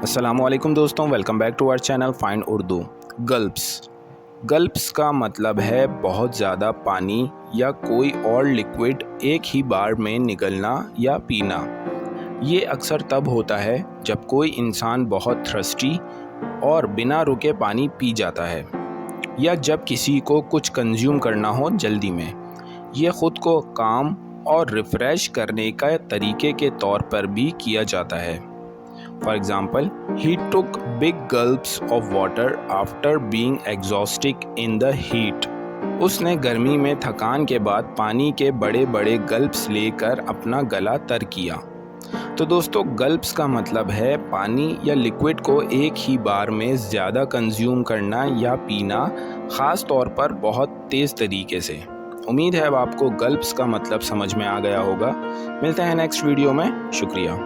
अस्सलामुअलैकुम दोस्तों, welcome back to our channel find Urdu. Gulps का मतलब है बहुत ज़्यादा पानी या कोई और लिक्विड एक ही बार में निगलना या पीना। ये अक्सर तब होता है जब कोई इंसान बहुत थ्रस्टी और बिना रुके पानी पी जाता है, या जब किसी को कुछ कंज्यूम करना हो जल्दी में। ये ख़ुद को काम और रिफ़्रेश करने का तरीके के तौर पर भी किया जाता है। For example, he took big gulps of water after being exhausted in the heat. उसने गर्मी में थकान के बाद पानी के बड़े बड़े गल्प्स लेकर अपना गला तर किया। तो दोस्तों, गल्प्स का मतलब है पानी या लिक्विड को एक ही बार में ज़्यादा कंज्यूम करना या पीना, ख़ास तौर पर बहुत तेज़ तरीके से। उम्मीद है अब आपको गल्प्स का मतलब समझ में आ गया होगा। मिलते हैं नेक्स्ट वीडियो में। शुक्रिया।